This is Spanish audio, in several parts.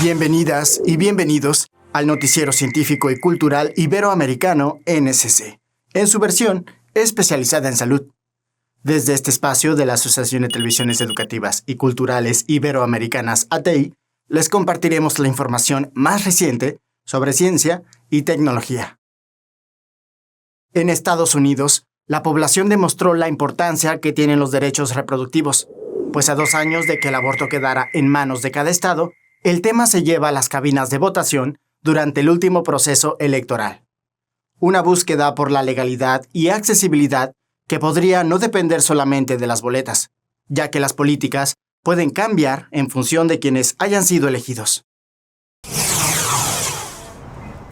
Bienvenidas y bienvenidos al noticiero científico y cultural iberoamericano NSC, en su versión especializada en salud. Desde este espacio de la Asociación de Televisiones Educativas y Culturales Iberoamericanas ATEI, les compartiremos la información más reciente sobre ciencia y tecnología. En Estados Unidos, la población demostró la importancia que tienen los derechos reproductivos, pues a 2 años de que el aborto quedara en manos de cada estado, el tema se lleva a las cabinas de votación durante el último proceso electoral. Una búsqueda por la legalidad y accesibilidad que podría no depender solamente de las boletas, ya que las políticas pueden cambiar en función de quienes hayan sido elegidos.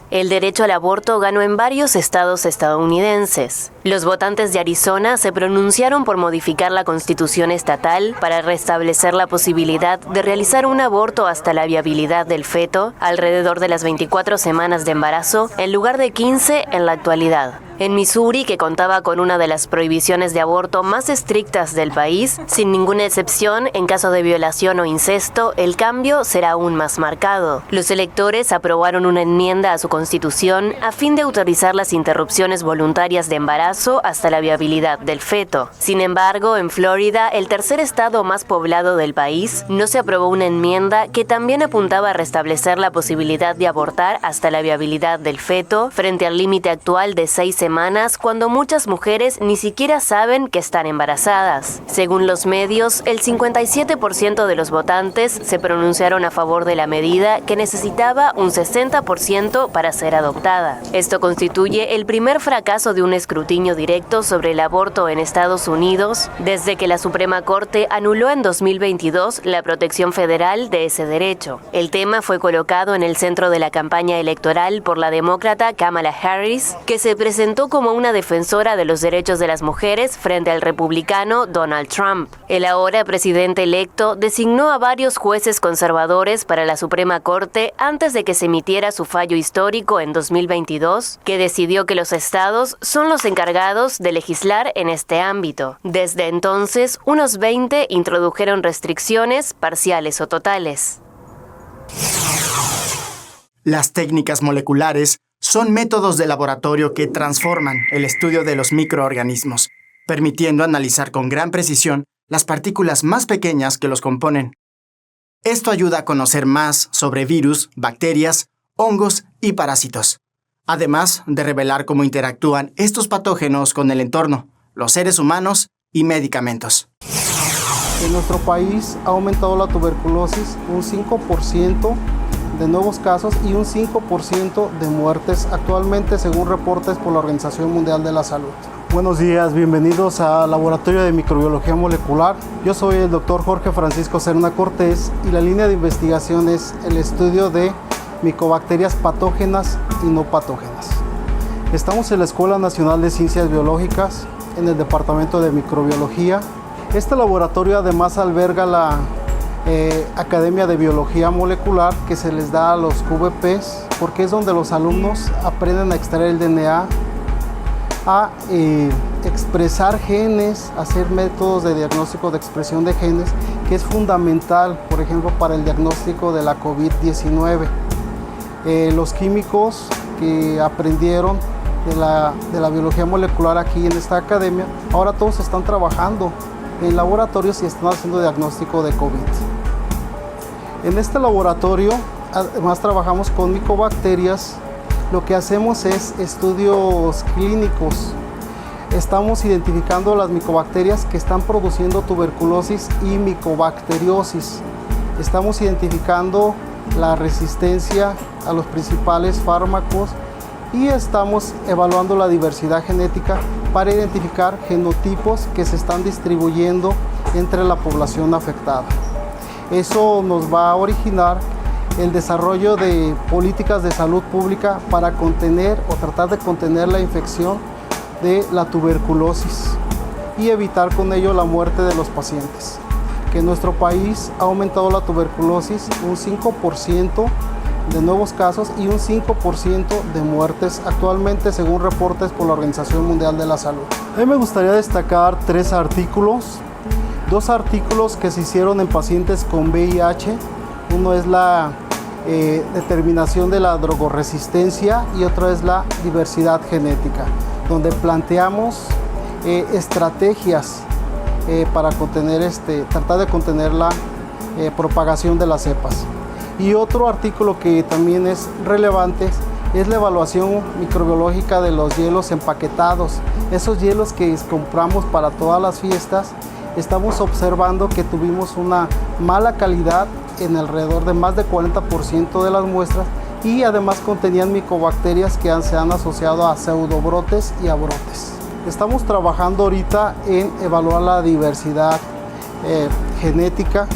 El derecho al aborto ganó en varios estados estadounidenses. Los votantes de Arizona se pronunciaron por modificar la constitución estatal para restablecer la posibilidad de realizar un aborto hasta la viabilidad del feto alrededor de las 24 semanas de embarazo, en lugar de 15 en la actualidad. En Missouri, que contaba con una de las prohibiciones de aborto más estrictas del país, sin ninguna excepción, en caso de violación o incesto, el cambio será aún más marcado. Los electores aprobaron una enmienda a su constitución a fin de autorizar las interrupciones voluntarias de embarazo hasta la viabilidad del feto. Sin embargo, en Florida, el tercer estado más poblado del país, no se aprobó una enmienda que también apuntaba a restablecer la posibilidad de abortar hasta la viabilidad del feto, frente al límite actual de 6 semanas, cuando muchas mujeres ni siquiera saben que están embarazadas. Según los medios, el 57% de los votantes se pronunciaron a favor de la medida, que necesitaba un 60% para ser adoptada. Esto constituye el primer fracaso de un escrutinio directo sobre el aborto en Estados Unidos desde que la Suprema Corte anuló en 2022 la protección federal de ese derecho. El tema fue colocado en el centro de la campaña electoral por la demócrata Kamala Harris, que se presentó como una defensora de los derechos de las mujeres frente al republicano Donald Trump. El ahora presidente electo designó a varios jueces conservadores para la Suprema Corte antes de que se emitiera su fallo histórico en 2022, que decidió que los estados son los encargados de legislar en este ámbito. Desde entonces, unos 20 introdujeron restricciones parciales o totales. Las técnicas moleculares son métodos de laboratorio que transforman el estudio de los microorganismos, permitiendo analizar con gran precisión las partículas más pequeñas que los componen. Esto ayuda a conocer más sobre virus, bacterias, hongos y parásitos, además de revelar cómo interactúan estos patógenos con el entorno, los seres humanos y medicamentos. En nuestro país ha aumentado la tuberculosis un 5% de nuevos casos y un 5% de muertes actualmente, según reportes por la Organización Mundial de la Salud. Buenos días, bienvenidos al Laboratorio de Microbiología Molecular. Yo soy el doctor Jorge Francisco Serna Cortés y la línea de investigación es el estudio de micobacterias patógenas y no patógenas. Estamos en la Escuela Nacional de Ciencias Biológicas, en el Departamento de Microbiología. Este laboratorio además alberga la Academia de Biología Molecular, que se les da a los QVPs, porque es donde los alumnos aprenden a extraer el DNA, a expresar genes, hacer métodos de diagnóstico de expresión de genes, que es fundamental, por ejemplo, para el diagnóstico de la COVID-19. Los químicos que aprendieron de la biología molecular aquí en esta academia, ahora todos están trabajando en laboratorios y están haciendo diagnóstico de COVID. En este laboratorio, además trabajamos con micobacterias. Lo que hacemos es estudios clínicos. Estamos identificando las micobacterias que están produciendo tuberculosis y micobacteriosis. Estamos identificando la resistencia a los principales fármacos y estamos evaluando la diversidad genética para identificar genotipos que se están distribuyendo entre la población afectada. Eso nos va a originar el desarrollo de políticas de salud pública para contener o tratar de contener la infección de la tuberculosis y evitar con ello la muerte de los pacientes. Que en nuestro país ha aumentado la tuberculosis un 5% de nuevos casos y un 5% de muertes actualmente, según reportes por la Organización Mundial de la Salud. A mí me gustaría destacar 3 artículos. 2 artículos que se hicieron en pacientes con VIH. Uno es la determinación de la drogoresistencia y otro es la diversidad genética, donde planteamos estrategias para tratar de contener la propagación de las cepas. Y otro artículo que también es relevante es la evaluación microbiológica de los hielos empaquetados. Esos hielos que compramos para todas las fiestas, estamos observando que tuvimos una mala calidad en alrededor de más de 40% de las muestras y además contenían micobacterias que se han asociado a pseudobrotes y a brotes. Estamos trabajando ahorita en evaluar la diversidad genética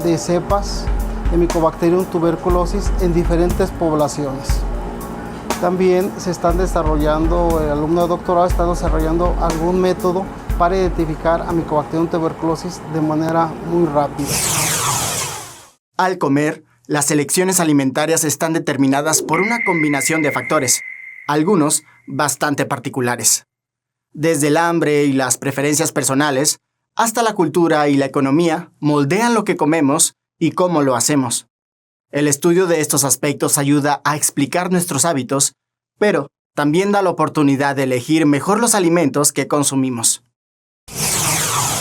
de cepas de Mycobacterium tuberculosis en diferentes poblaciones. También se están desarrollando, el alumno de doctorado está desarrollando algún método para identificar a Mycobacterium tuberculosis de manera muy rápida. Al comer, las elecciones alimentarias están determinadas por una combinación de factores, algunos bastante particulares. Desde el hambre y las preferencias personales, hasta la cultura y la economía moldean lo que comemos y cómo lo hacemos. El estudio de estos aspectos ayuda a explicar nuestros hábitos, pero también da la oportunidad de elegir mejor los alimentos que consumimos.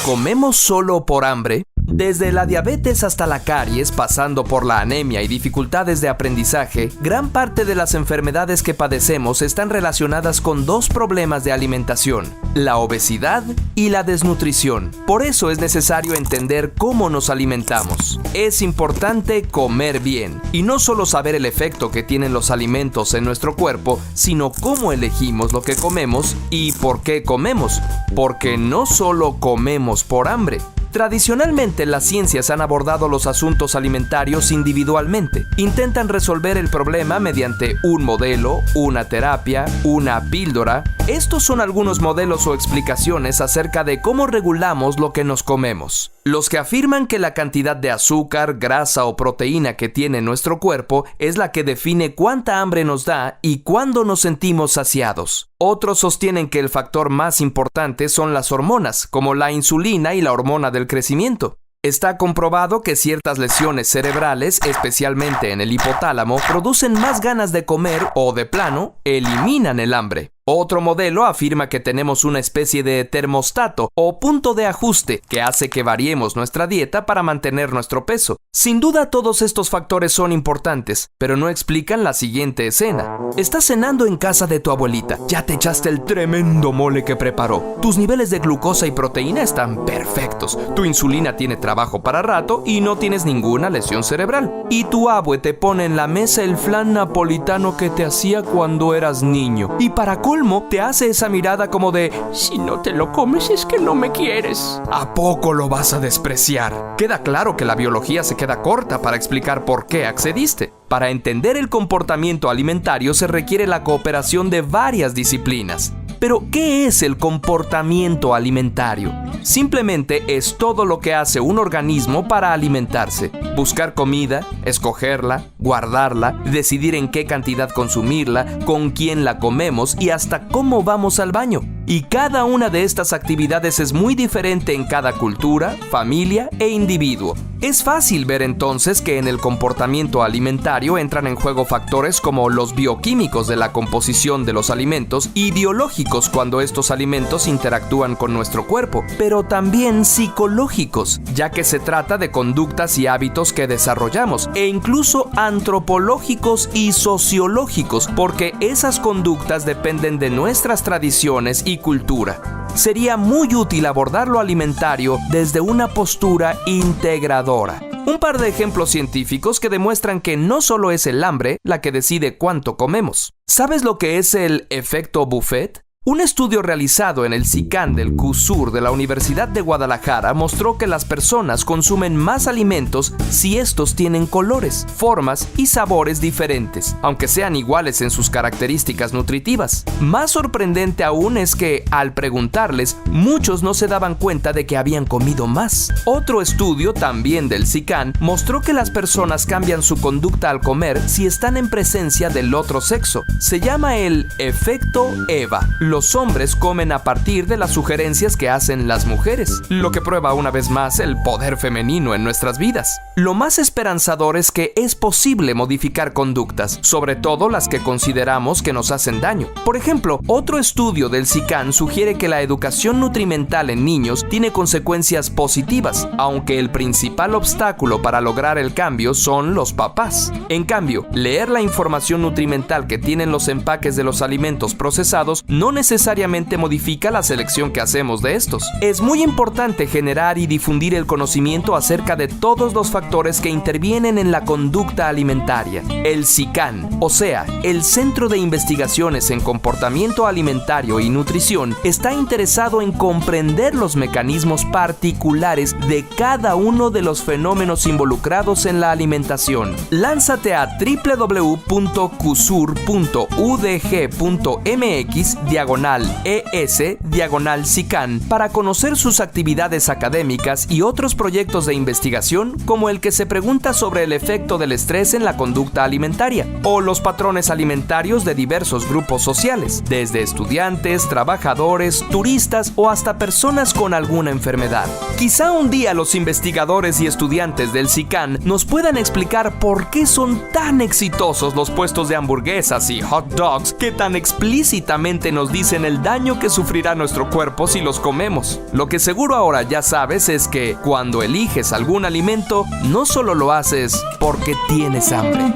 ¿Comemos solo por hambre? Desde la diabetes hasta la caries, pasando por la anemia y dificultades de aprendizaje, gran parte de las enfermedades que padecemos están relacionadas con 2 problemas de alimentación: la obesidad y la desnutrición. Por eso es necesario entender cómo nos alimentamos. Es importante comer bien, y no solo saber el efecto que tienen los alimentos en nuestro cuerpo, sino cómo elegimos lo que comemos y por qué comemos, porque no solo comemos por hambre. Tradicionalmente, las ciencias han abordado los asuntos alimentarios individualmente. Intentan resolver el problema mediante un modelo, una terapia, una píldora. Estos son algunos modelos o explicaciones acerca de cómo regulamos lo que nos comemos. Los que afirman que la cantidad de azúcar, grasa o proteína que tiene nuestro cuerpo es la que define cuánta hambre nos da y cuándo nos sentimos saciados. Otros sostienen que el factor más importante son las hormonas, como la insulina y la hormona del crecimiento. Está comprobado que ciertas lesiones cerebrales, especialmente en el hipotálamo, producen más ganas de comer o, de plano, eliminan el hambre. Otro modelo afirma que tenemos una especie de termostato o punto de ajuste que hace que variemos nuestra dieta para mantener nuestro peso. Sin duda todos estos factores son importantes, pero no explican la siguiente escena. Estás cenando en casa de tu abuelita. Ya te echaste el tremendo mole que preparó. Tus niveles de glucosa y proteína están perfectos. Tu insulina tiene trabajo para rato y no tienes ninguna lesión cerebral. Y tu abue te pone en la mesa el flan napolitano que te hacía cuando eras niño. Y para colmo, te hace esa mirada como de: si no te lo comes es que no me quieres. ¿A poco lo vas a despreciar? Queda claro que la biología se queda corta para explicar por qué accediste. Para entender el comportamiento alimentario se requiere la cooperación de varias disciplinas. Pero, ¿qué es el comportamiento alimentario? Simplemente es todo lo que hace un organismo para alimentarse. Buscar comida, escogerla, guardarla, decidir en qué cantidad consumirla, con quién la comemos y hasta cómo vamos al baño. Y cada una de estas actividades es muy diferente en cada cultura, familia e individuo. Es fácil ver entonces que en el comportamiento alimentario entran en juego factores como los bioquímicos de la composición de los alimentos y biológicos cuando estos alimentos interactúan con nuestro cuerpo, pero también psicológicos, ya que se trata de conductas y hábitos que desarrollamos, e incluso antropológicos y sociológicos, porque esas conductas dependen de nuestras tradiciones y cultura. Sería muy útil abordar lo alimentario desde una postura integradora. Un par de ejemplos científicos que demuestran que no solo es el hambre la que decide cuánto comemos. ¿Sabes lo que es el efecto buffet? Un estudio realizado en el SICAN del CUSUR de la Universidad de Guadalajara mostró que las personas consumen más alimentos si estos tienen colores, formas y sabores diferentes, aunque sean iguales en sus características nutritivas. Más sorprendente aún es que, al preguntarles, muchos no se daban cuenta de que habían comido más. Otro estudio, también del SICAN, mostró que las personas cambian su conducta al comer si están en presencia del otro sexo. Se llama el efecto EVA. Los hombres comen a partir de las sugerencias que hacen las mujeres, lo que prueba una vez más el poder femenino en nuestras vidas. Lo más esperanzador es que es posible modificar conductas, sobre todo las que consideramos que nos hacen daño. Por ejemplo, otro estudio del SICAN sugiere que la educación nutrimental en niños tiene consecuencias positivas, aunque el principal obstáculo para lograr el cambio son los papás. En cambio, leer la información nutrimental que tienen los empaques de los alimentos procesados no necesariamente modifica la selección que hacemos de estos. Es muy importante generar y difundir el conocimiento acerca de todos los factores que intervienen en la conducta alimentaria. El SICAN, o sea, el Centro de Investigaciones en Comportamiento Alimentario y Nutrición, está interesado en comprender los mecanismos particulares de cada uno de los fenómenos involucrados en la alimentación. Lánzate a www.cusur.udg.mx/ES/SICAN para conocer sus actividades académicas y otros proyectos de investigación como el que se pregunta sobre el efecto del estrés en la conducta alimentaria o los patrones alimentarios de diversos grupos sociales, desde estudiantes, trabajadores, turistas o hasta personas con alguna enfermedad. Quizá un día los investigadores y estudiantes del SICAN nos puedan explicar por qué son tan exitosos los puestos de hamburguesas y hot dogs que tan explícitamente nos dicen el daño que sufrirá nuestro cuerpo si los comemos. Lo que seguro ahora ya sabes es que cuando eliges algún alimento, no solo lo haces porque tienes hambre.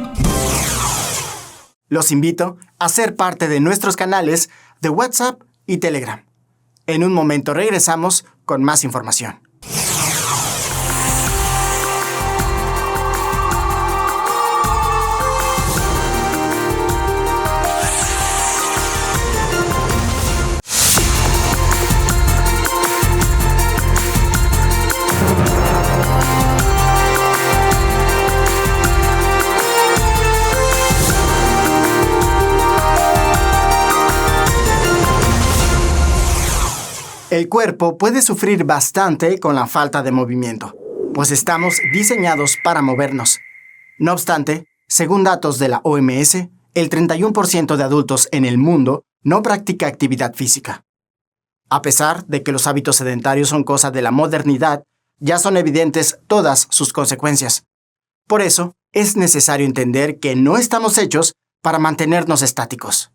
Los invito a ser parte de nuestros canales de WhatsApp y Telegram. En un momento regresamos con más información. El cuerpo puede sufrir bastante con la falta de movimiento, pues estamos diseñados para movernos. No obstante, según datos de la OMS, el 31% de adultos en el mundo no practica actividad física. A pesar de que los hábitos sedentarios son cosa de la modernidad, ya son evidentes todas sus consecuencias. Por eso, es necesario entender que no estamos hechos para mantenernos estáticos.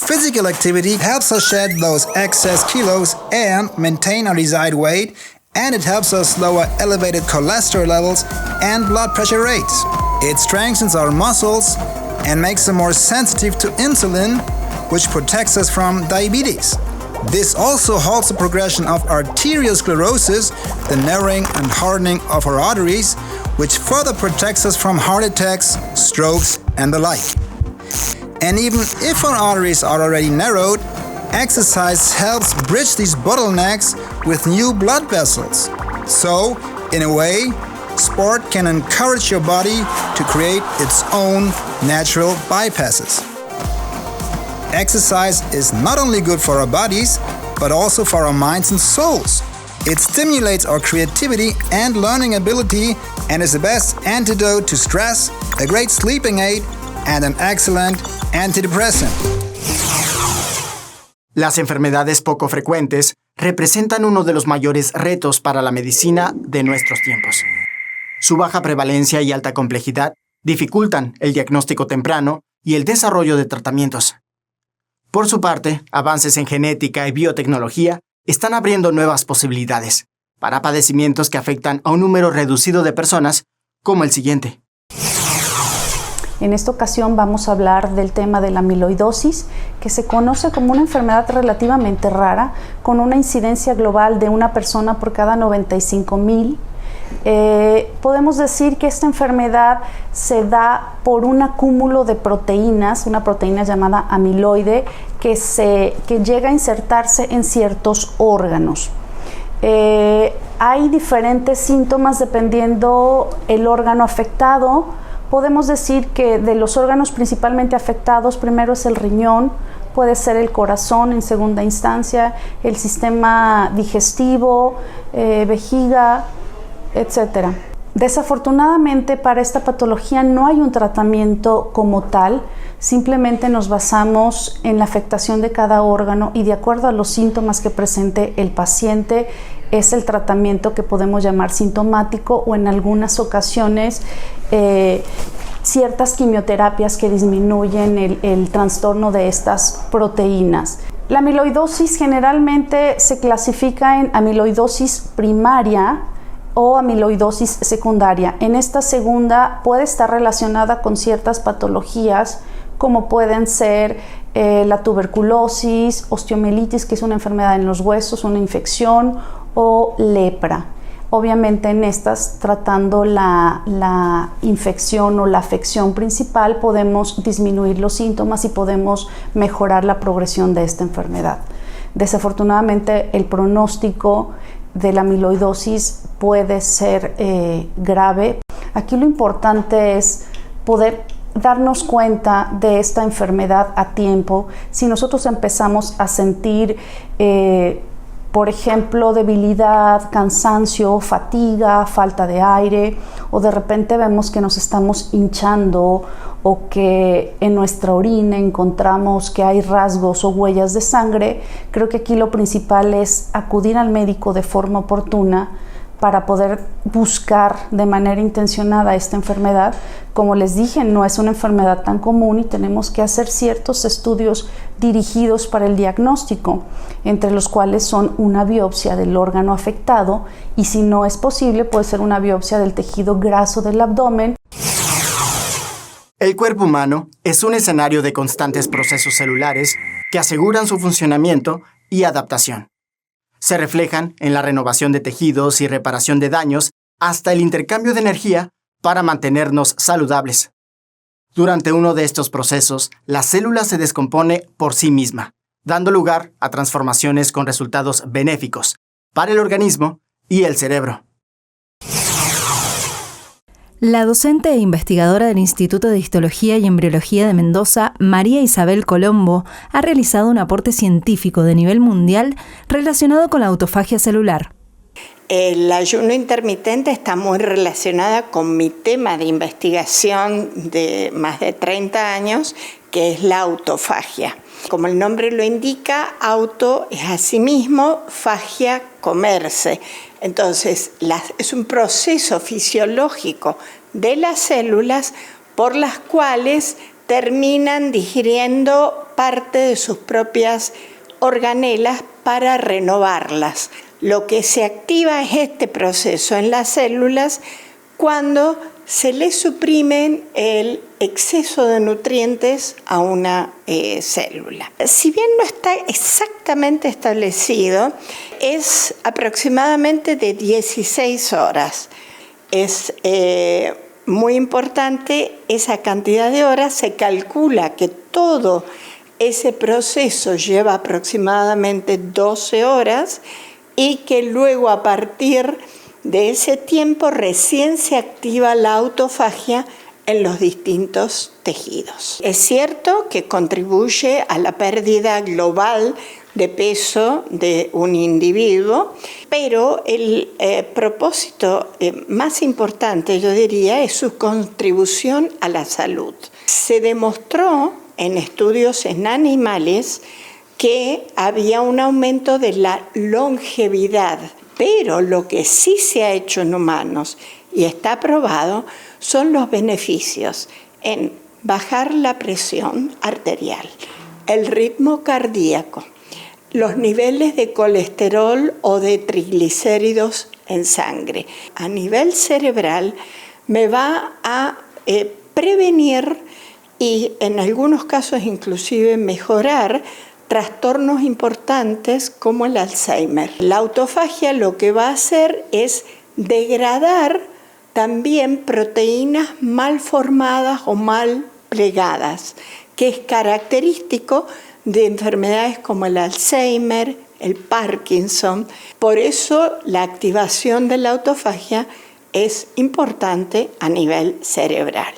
Physical activity helps us shed those excess kilos and maintain our desired weight, and it helps us lower elevated cholesterol levels and blood pressure rates. It strengthens our muscles and makes them more sensitive to insulin, which protects us from diabetes. This also halts the progression of arteriosclerosis, the narrowing and hardening of our arteries, which further protects us from heart attacks, strokes, and the like. And even if our arteries are already narrowed, exercise helps bridge these bottlenecks with new blood vessels. So, in a way, sport can encourage your body to create its own natural bypasses. Exercise is not only good for our bodies, but also for our minds and souls. It stimulates our creativity and learning ability and is the best antidote to stress, a great sleeping aid, and an excellent antidepressant. Las enfermedades poco frecuentes representan uno de los mayores retos para la medicina de nuestros tiempos. Su baja prevalencia y alta complejidad dificultan el diagnóstico temprano y el desarrollo de tratamientos. Por su parte, avances en genética y biotecnología están abriendo nuevas posibilidades para padecimientos que afectan a un número reducido de personas, como el siguiente. En esta ocasión vamos a hablar del tema de la amiloidosis, que se conoce como una enfermedad relativamente rara, con una incidencia global de una persona por cada 95,000. Podemos decir que esta enfermedad se da por un acúmulo de proteínas, una proteína llamada amiloide, que llega a insertarse en ciertos órganos. Hay diferentes síntomas dependiendo el órgano afectado. Podemos decir que de los órganos principalmente afectados, primero es el riñón, puede ser el corazón en segunda instancia, el sistema digestivo, vejiga, etc. Desafortunadamente para esta patología no hay un tratamiento como tal, simplemente nos basamos en la afectación de cada órgano y de acuerdo a los síntomas que presente el paciente es el tratamiento que podemos llamar sintomático o en algunas ocasiones ciertas quimioterapias que disminuyen el trastorno de estas proteínas. La amiloidosis generalmente se clasifica en amiloidosis primaria o amiloidosis secundaria. En esta segunda puede estar relacionada con ciertas patologías como pueden ser la tuberculosis, osteomielitis, que es una enfermedad en los huesos, una infección, o lepra. Obviamente en estas, tratando la infección o la afección principal, podemos disminuir los síntomas y podemos mejorar la progresión de esta enfermedad. Desafortunadamente el pronóstico de la amiloidosis puede ser grave. Aquí lo importante es poder darnos cuenta de esta enfermedad a tiempo. Si nosotros empezamos a sentir por ejemplo, debilidad, cansancio, fatiga, falta de aire, o de repente vemos que nos estamos hinchando o que en nuestra orina encontramos que hay rasgos o huellas de sangre, creo que aquí lo principal es acudir al médico de forma oportuna para poder buscar de manera intencionada esta enfermedad. Como les dije, no es una enfermedad tan común y tenemos que hacer ciertos estudios dirigidos para el diagnóstico, entre los cuales son una biopsia del órgano afectado y si no es posible puede ser una biopsia del tejido graso del abdomen. El cuerpo humano es un escenario de constantes procesos celulares que aseguran su funcionamiento y adaptación. Se reflejan en la renovación de tejidos y reparación de daños hasta el intercambio de energía para mantenernos saludables. Durante uno de estos procesos, la célula se descompone por sí misma, dando lugar a transformaciones con resultados benéficos para el organismo y el cerebro. La docente e investigadora del Instituto de Histología y Embriología de Mendoza, María Isabel Colombo, ha realizado un aporte científico de nivel mundial relacionado con la autofagia celular. El ayuno intermitente está muy relacionada con mi tema de investigación de más de 30 años, que es la autofagia. Como el nombre lo indica, auto es asimismo, fagia, comerse. Entonces, es un proceso fisiológico de las células por las cuales terminan digiriendo parte de sus propias organelas para renovarlas. Lo que se activa es este proceso en las células cuando se le suprimen el exceso de nutrientes a una célula. Si bien no está exactamente establecido, es aproximadamente de 16 horas. Es muy importante esa cantidad de horas. Se calcula que todo ese proceso lleva aproximadamente 12 horas y que luego a partir de ese tiempo recién se activa la autofagia en los distintos tejidos. Es cierto que contribuye a la pérdida global de peso de un individuo, pero el propósito más importante, yo diría, es su contribución a la salud. Se demostró en estudios en animales que había un aumento de la longevidad. Pero lo que sí se ha hecho en humanos y está probado son los beneficios en bajar la presión arterial, el ritmo cardíaco, los niveles de colesterol o de triglicéridos en sangre. A nivel cerebral me va a prevenir y en algunos casos inclusive mejorar trastornos importantes como el Alzheimer. La autofagia lo que va a hacer es degradar también proteínas mal formadas o mal plegadas, que es característico de enfermedades como el Alzheimer, el Parkinson. Por eso la activación de la autofagia es importante a nivel cerebral.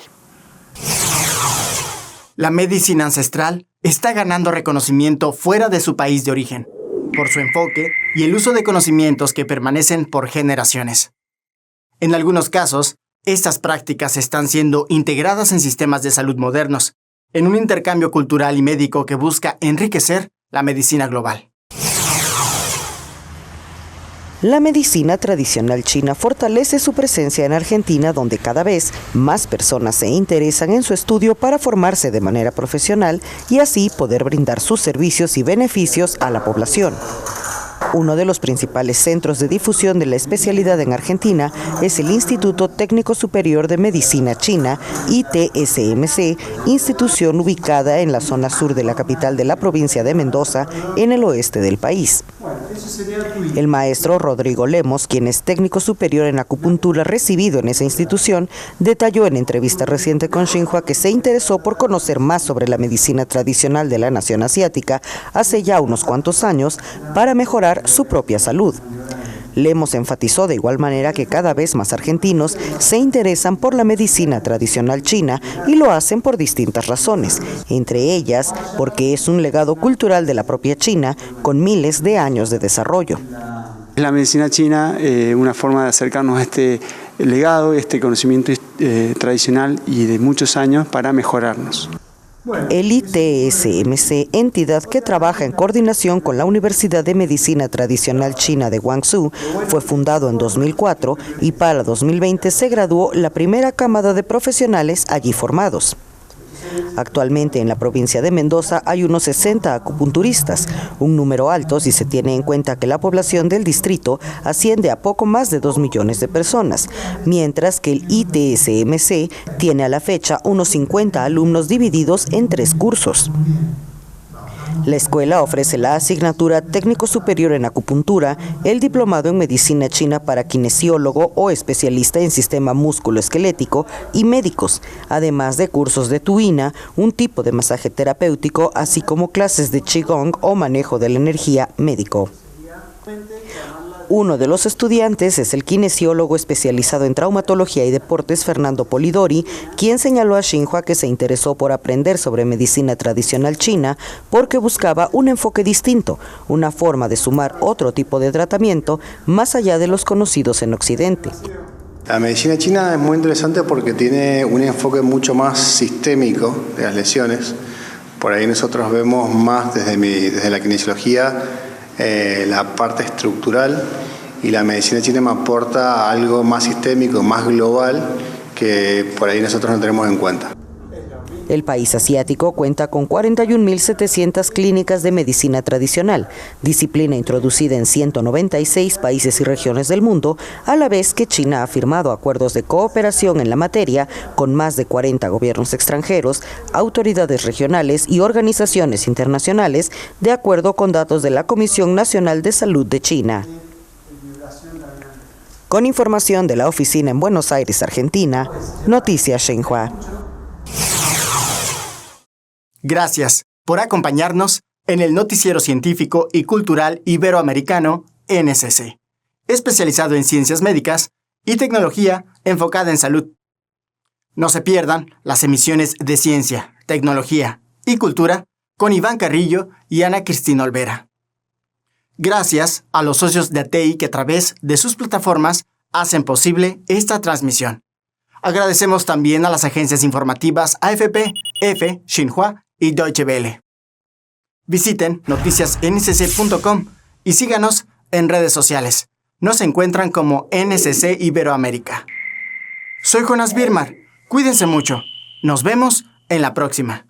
La medicina ancestral está ganando reconocimiento fuera de su país de origen, por su enfoque y el uso de conocimientos que permanecen por generaciones. En algunos casos, estas prácticas están siendo integradas en sistemas de salud modernos, en un intercambio cultural y médico que busca enriquecer la medicina global. La medicina tradicional china fortalece su presencia en Argentina, donde cada vez más personas se interesan en su estudio para formarse de manera profesional y así poder brindar sus servicios y beneficios a la población. Uno de los principales centros de difusión de la especialidad en Argentina es el Instituto Técnico Superior de Medicina China, ITSMC, institución ubicada en la zona sur de la capital de la provincia de Mendoza, en el oeste del país. El maestro Rodrigo Lemos, quien es técnico superior en acupuntura recibido en esa institución, detalló en entrevista reciente con Xinhua que se interesó por conocer más sobre la medicina tradicional de la nación asiática hace ya unos cuantos años para mejorar su propia salud. Lemos enfatizó de igual manera que cada vez más argentinos se interesan por la medicina tradicional china y lo hacen por distintas razones, entre ellas porque es un legado cultural de la propia China con miles de años de desarrollo. La medicina china, una forma de acercarnos a este legado, este conocimiento tradicional y de muchos años para mejorarnos. El ITSMC, entidad que trabaja en coordinación con la Universidad de Medicina Tradicional China de Guangzhou, fue fundado en 2004 y para 2020 se graduó la primera camada de profesionales allí formados. Actualmente en la provincia de Mendoza hay unos 60 acupunturistas, un número alto si se tiene en cuenta que la población del distrito asciende a poco más de 2 millones de personas, mientras que el ITSMC tiene a la fecha unos 50 alumnos divididos en 3 cursos. La escuela ofrece la asignatura Técnico Superior en Acupuntura, el diplomado en Medicina China para kinesiólogo o especialista en sistema músculo-esquelético y médicos, además de cursos de tuina, un tipo de masaje terapéutico, así como clases de Qigong o manejo de la energía médico. Uno de los estudiantes es el kinesiólogo especializado en traumatología y deportes Fernando Polidori, quien señaló a Xinhua que se interesó por aprender sobre medicina tradicional china porque buscaba un enfoque distinto, una forma de sumar otro tipo de tratamiento más allá de los conocidos en Occidente. La medicina china es muy interesante porque tiene un enfoque mucho más sistémico de las lesiones. Por ahí nosotros vemos más desde la kinesiología la parte estructural, y la medicina china me aporta algo más sistémico, más global, que por ahí nosotros no tenemos en cuenta. El país asiático cuenta con 41.700 clínicas de medicina tradicional, disciplina introducida en 196 países y regiones del mundo, a la vez que China ha firmado acuerdos de cooperación en la materia con más de 40 gobiernos extranjeros, autoridades regionales y organizaciones internacionales, de acuerdo con datos de la Comisión Nacional de Salud de China. Con información de la oficina en Buenos Aires, Argentina, Noticias Xinhua. Gracias por acompañarnos en el Noticiero Científico y Cultural Iberoamericano, NSC, especializado en ciencias médicas y tecnología enfocada en salud. No se pierdan las emisiones de Ciencia, Tecnología y Cultura con Iván Carrillo y Ana Cristina Olvera. Gracias a los socios de ATEI que a través de sus plataformas hacen posible esta transmisión. Agradecemos también a las agencias informativas AFP, EFE, Xinhua y Deutsche Welle. Visiten noticiasncc.com y síganos en redes sociales. Nos encuentran como NSC Iberoamérica. Soy Jonas Birmar. Cuídense mucho. Nos vemos en la próxima.